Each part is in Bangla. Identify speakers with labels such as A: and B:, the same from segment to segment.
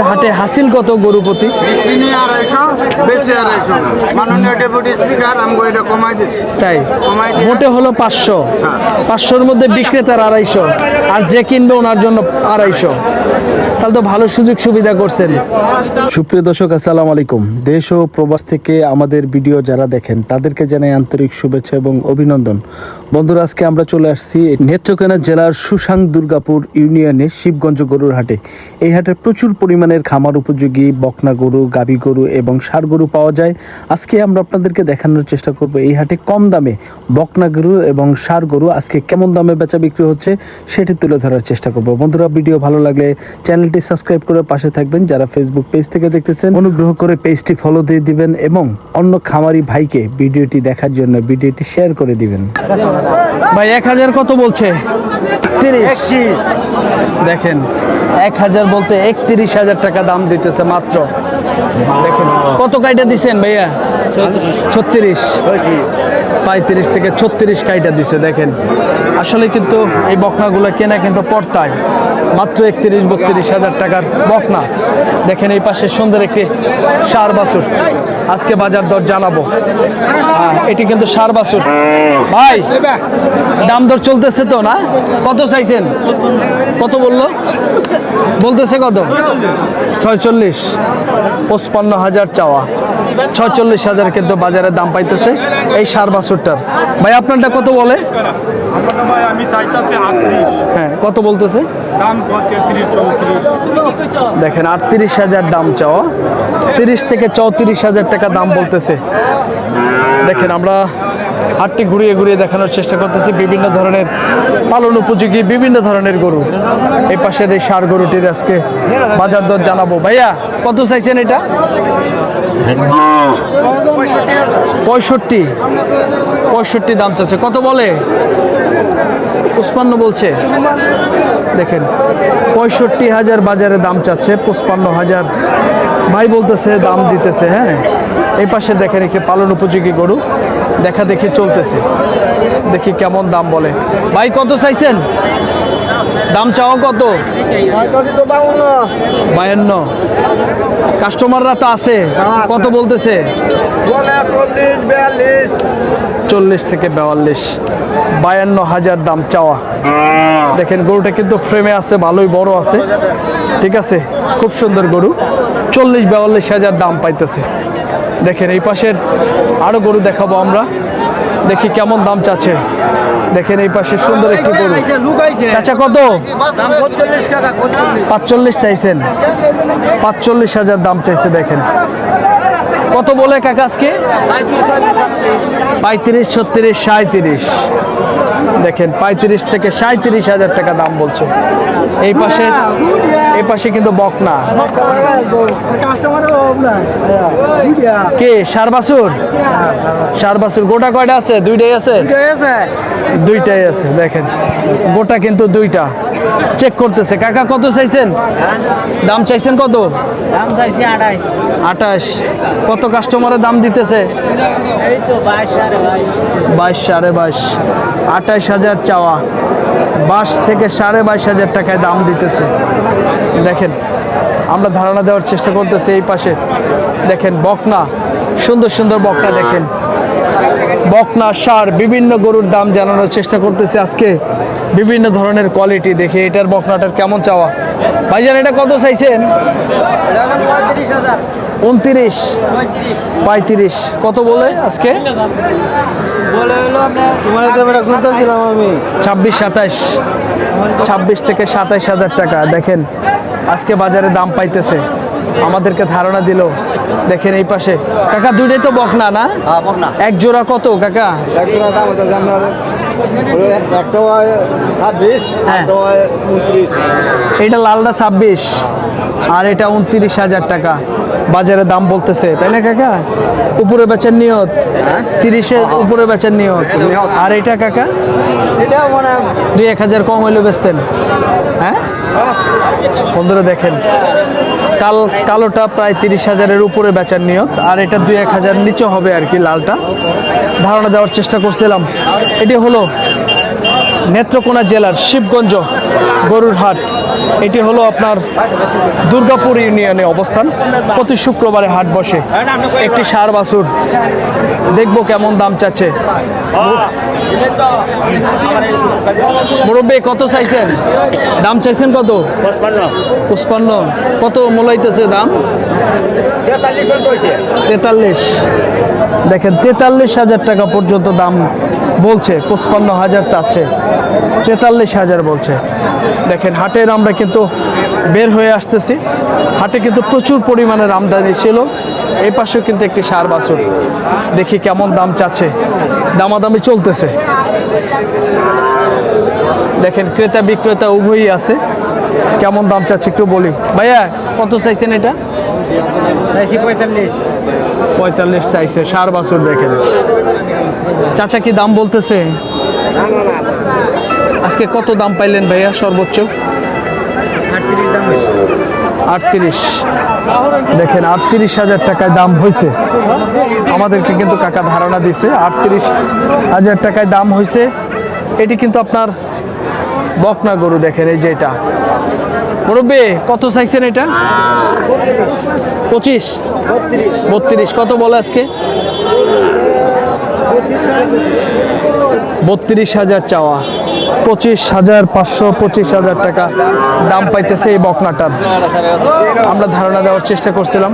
A: হাটে হাসিল কত গরু প্রতি?
B: 250 বেশি 250 মাননীয় ডেপুটি স্পিকার আমগো এটা কমাই দিছে।
A: তাই
B: কমাই দিয়ে
A: মোটে হলো 500, 500-র মধ্যে বিক্রেতার 250 আর যে কিনবে ওনার জন্য 250। তাহলে তো ভালো সুযোগ সুবিধা করছেন। সুপ্রিয় দর্শক, আসসালামু আলাইকুম। দেশ ও প্রবাস থেকে আমাদের ভিডিও যারা দেখেন তাদেরকে জানাই আন্তরিক শুভেচ্ছা এবং অভিনন্দন। বন্ধুরা, আজকে আমরা চলে আসছি নেত্রকোনা জেলার সুশাং দুর্গাপুর ইউনিয়নের শিবগঞ্জ গরুর হাটে। এই হাটে প্রচুর পরিমাণের খামার উপযোগী বকনা গরু, গাভী গরু এবং ষাঁড় গরু পাওয়া যায়। আজকে আমরা আপনাদেরকে দেখানোর চেষ্টা করব এই হাটে কম দামে বকনা গরু এবং ষাঁড় গরু আজকে কেমন দামে বেচা বিক্রি হচ্ছে সেটি তুলে ধরার চেষ্টা করব। বন্ধুরা, ভিডিও ভালো লাগলে চ্যানেলটি সাবস্ক্রাইব করে পাশে থাকবেন। যারা ফেসবুক পেজ থেকে দেখতেছেন অনুগ্রহ করে পেজটি ফলো দিয়ে দিবেন এবং অন্য খামারি ভাইকে ভিডিওটি দেখার জন্য ভিডিওটি শেয়ার করে দিবেন। ভাই 1000 কত বলছে? 31। দেখেন 1000 বলতে 31,000 টাকা দাম দিতেছে মাত্র। দেখেন কত কাইটা দিছেন ভাইয়া? 36। 35 থেকে 36 কাইটা দিছে। দেখেন আসলে কিন্তু এই বকনাগুলো কেনা কিন্তু পড়তায় মাত্র 31-32,000 টাকার বকনা। দেখেন এই পাশে সুন্দর একটি ষাঁড় বাছুর, আজকে বাজার দর জানাবো। এটি কিন্তু ষাঁড় বাছুর। ভাই দাম দর চলতেছে তো না? কত চাইছেন? কত বলতেছে কত? 46। 55,000 চাওয়া, 46,000 কিন্তু বাজারে দাম পাইতেছে এই ষাঁড় বাছুরটার। ভাই আপনারটা কত বলে?
C: আমি চাইতাছি 38।
A: হ্যাঁ, কত বলতেছে?
C: দাম 33-34।
A: দেখেন 38,000 দাম চাওয়া, 30 থেকে 34,000 টাকা দাম বলতেছে। দেখেন আমরা হাটটি ঘুরিয়ে ঘুরিয়ে দেখানোর চেষ্টা করতেছি বিভিন্ন ধরনের পালন উপযোগী বিভিন্ন ধরনের গরু। এই পাশের এই ষাঁড় গরুটির আজকে বাজার দর জানাবো। ভাইয়া কত চাইছেন এটা? 65 দাম চাচ্ছে। কত বলে? 55 বলছে। দেখেন 65,000 বাজারে দাম চাচ্ছে, 55,000 ভাই বলতেছে, দাম দিতেছে। হ্যাঁ, এই পাশে দেখেন একটি পালন উপযোগী গরু দেখা দেখি চলতেছে, দেখি কেমন দাম বলে। ভাই কত চাইছেন? দাম চাওয়া কত? 52। কাস্টমাররা তো আছে, কত বলতেছে? 40 থেকে 42, 52,000 দাম চাওয়া। দেখেন গরুটা কিন্তু ফ্রেমে আছে, ভালোই বড় আছে, ঠিক আছে, খুব সুন্দর গরু। 40-42,000 দাম পাইতেছে। দেখেন এই পাশের আরো গরু দেখাবো আমরা, দেখি কেমন দাম চাচ্ছে। দেখেন এই পাশে সুন্দর একটি গরু। চাচা কত? 45 চাইছেন, 45,000 দাম চাইছে। দেখেন কত বলে কাকা আজকে? 35, 36, 37। দেখেন 35 থেকে 37,000 টাকা দাম বলছে। এই পাশে কিন্তু বকনা। কে ষাঁড় বাছুর? ষাঁড় বাছুর গোটা কয়টা আছে? দুইটাই আছে। দুইটাই আছে। দেখেন গোটা কিন্তু দুইটা। চেক করতেছে। কাকা কত চাইছেন? দাম চাইছেন কত?
B: দাম চাইছি
A: 28। কত কাস্টমারের দাম দিতেছে?
B: এই তো 22,
A: 22, 28,000 চাওয়া, 22 থেকে 22,500 টাকায় দাম দিতেছে। দেখেন আমরা ধারণা দেওয়ার চেষ্টা করতেছি। এই পাশে দেখেন বকনা, সুন্দর সুন্দর বকনা। দেখেন বকনা, ষাঁড়, বিভিন্ন গরুর দাম জানানোর চেষ্টা করতেছি আজকে, বিভিন্ন ধরনের কোয়ালিটি। দেখে এটার বকনাটার কেমন চাওয়া। ভাইজান এটা কত চাইছেন? 29, 35। কত বলে আজকে? 26 থেকে 27,000 টাকা। দেখেন আজকে বাজারে দাম পাইতেছে, আমাদেরকে ধারণা দিল। দেখেন এই পাশে কাকা দুইটাই তো বকনা না? এক জোড়া কত কাকা? এটা লালটা 26 আর এটা 29,000 টাকা বাজারে দাম বলতেছে, তাই না কাকা? উপরে বেচার নিয়ত 30-এর উপরে বেচার নিয়ত। আর এটা কাকা 2-1,000 কম হইলে বেচতেন। হ্যাঁ বন্ধুরা দেখেন কালোটা প্রায় 30,000-এর উপরে বেচার নিয়ত, আর এটা 2-1,000 নিচে হবে আর কি। লালটা ধারণা দেওয়ার চেষ্টা করছিলাম। এটি হলো নেত্রকোনা জেলার শিবগঞ্জ গরুর হাট। এটি হলো আপনার দুর্গাপুর ইউনিয়নে অবস্থান। প্রতি শুক্রবারে হাট বসে। একটি ষাঁড় বাছুর দেখবো কেমন দাম চাচ্ছে। মুরব্বী কত চাইছেন? দাম চাইছেন কত? 55। কত মোলাইতেছে দাম? 43। দেখেন 43,000 টাকা পর্যন্ত দাম বলছে। 55,000 চাচ্ছে, 43,000 বলছে। দেখেন হাটের আমরা কিন্তু বের হয়ে আসতেছি। হাটে কিন্তু প্রচুর পরিমাণের আমদানি ছিল। এই পাশেও কিন্তু একটি ষাঁড় বাছুর, দেখি কেমন দাম চাচ্ছে। দামাদামি চলতেছে। দেখেন ক্রেতা বিক্রেতা উভয়ই আছে। কেমন দাম চাচ্ছে একটু বলি। ভাইয়া কত চাইছেন এটা? 45 চাইছে। ষাঁড় বাছুর দেখেন। চাচা কি দাম বলতেছে? আজকে কত দাম পাইলেন ভাইয়া সর্বোচ্চ? 38। দেখেন 38,000 টাকায় দাম হয়েছে। আমাদেরকে কিন্তু কাকা ধারণা দিছে 38,000 টাকায় দাম হয়েছে। এটি কিন্তু আপনার বকনা গরু। দেখেন এই যে এটা। মুরব্বী কত চাইছেন এটা? 25। 32। কত বলে আজকে? 32,000 চাওয়া। 25,500 25,000 টাকা দাম পাইতেছে এই বকনাটার। আমরা ধারণা দেওয়ার চেষ্টা করছিলাম।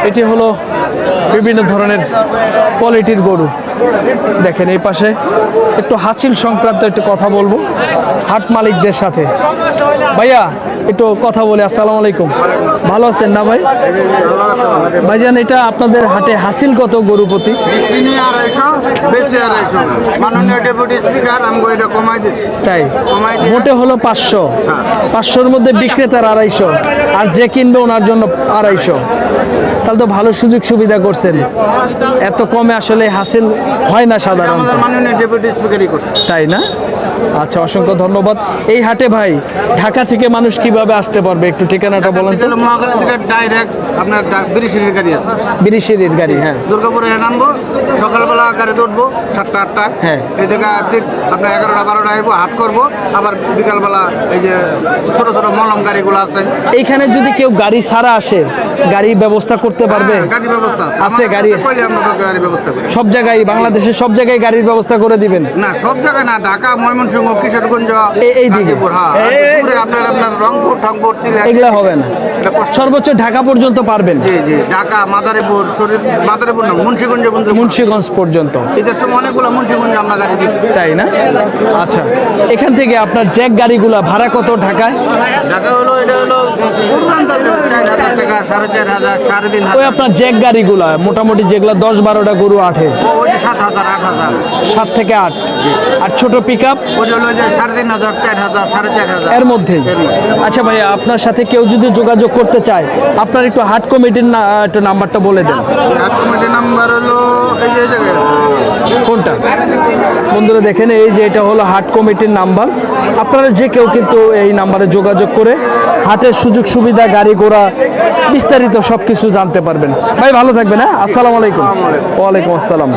A: এটি হলো বিভিন্ন ধরনের কোয়ালিটির গরু। দেখেন এই পাশে একটু হাসিল সংক্রান্ত একটু কথা বলবো হাট মালিকদের সাথে। ভাইয়া একটু কথা বলি। আসসালামু আলাইকুম। ভালো আছেন না ভাই? ভাইজান এটা আপনাদের হাটে হাসিল কত গরু প্রতি?
B: তিনি 250, বেশি 250। মাননীয় ডেপুটি স্পিকার আমাকে এটা কমাই দিচ্ছে।
A: তাই
B: কমাই দিয়ে
A: মোটে হলো 500। 500-র মধ্যে বিক্রেতার 250, আর যে কিনবে ওনার জন্য 250। তাহলে তো ভালো সুযোগ সুবিধা করছেন। এত কমে আসলে হাসিল হয় না সাধারণত।
B: আমাদের মাননীয় ডেপুটি স্পিকারই করছে।
A: তাই না? আচ্ছা, অসংখ্য ধন্যবাদ। এই হাটে ভাই ঢাকা থেকে মানুষ কিভাবে আসতে পারবে একটু ঠিকানাটা বলেন তো।
B: মহাখালী থেকে ডাইরেক্ট আপনার বিরিশির গাড়ি আছে।
A: বিরিশিরির গাড়ি, হ্যাঁ।
B: দুর্গাপুরে নামবো, সকালবেলা গাড়ি উঠবো 7টা 8টা।
A: হ্যাঁ।
B: এই থেকে ঠিক আপনার 11টা 12টা আসবো, হাট করবো। আবার বিকালবেলা এই যে ছোট ছোট মলম গাড়িগুলো আছে।
A: এইখানে যদি কেউ গাড়ি ছাড়া আসে, গাড়ি ব্যবস্থা করতে পারবে?
B: হ্যাঁ, গাড়ি ব্যবস্থা
A: আছে
B: আমাদের
A: গাড়ি?
B: কাছে কইলে আমরা গাড়ি ব্যবস্থা করি।
A: সব জায়গায়, বাংলাদেশের সব জায়গায় গাড়ির ব্যবস্থা করে দিবেন?
B: না, সব জায়গায় না। ঢাকা, ময়মনসিংহ, কিশোরগঞ্জ,
A: এই দিকে?
B: গাজীপুর, হ্যাঁ। গাজীপুরে আপনার রংপুর, ঠংপুর, সিলেট,
A: এগুলা হবে না।
B: এটা কষ্ট।
A: সর্বোচ্চ ঢাকা পর্যন্ত পারবেন?
B: জি জি, ঢাকা, মাদারীপুর, মাদারীপুর না, মুন্সিগঞ্জ পর্যন্ত।
A: মুন্সিগঞ্জ পর্যন্ত?
B: ঈদের সময় অনেকগুলো মুন্সিগঞ্জে আমরা গাড়ি দিচ্ছি।
A: তাই না? আচ্ছা, এখান থেকে আপনার জ্যাক গাড়িগুলা ভাড়া কত ঢাকায়?
B: ঢাকা হলো, এটা হলো 4,000 টাকা, 4,500, 3,500।
A: ওই আপনার জ্যাক গাড়িগুলা মোটামুটি যেগুলা 10-12টা গরু আঠে,
B: ওইটা 7,000, 8,000।
A: 7 থেকে 8। আর ছোট পিক আপ?
B: ওইটা হলো যে 3,500, 4,000, 4,500।
A: এর মধ্যেই? আচ্ছা ভাইয়া, আপনার সাথে কেউ যদি যোগাযোগ করতে চায়, আপনার একটু হাট কমিটির একটু নাম্বারটা বলে দেন।
B: হাট কমিটির নাম্বার হলো এই যে এই জায়গায়।
A: কোনটা? বন্ধুরা দেখেন, এই যে এটা হলো হাট কমিটির নাম্বার। আপনারা যে কেউ কিন্তু এই নাম্বারে যোগাযোগ করে হাটের সুযোগ সুবিধা, গাড়ি ঘোড়া, বিস্তারিত সব কিছু জানতে পারবেন। ভাই ভালো থাকবেন। হ্যাঁ, আসসালামু আলাইকুম। ওয়ালাইকুম আসসালাম।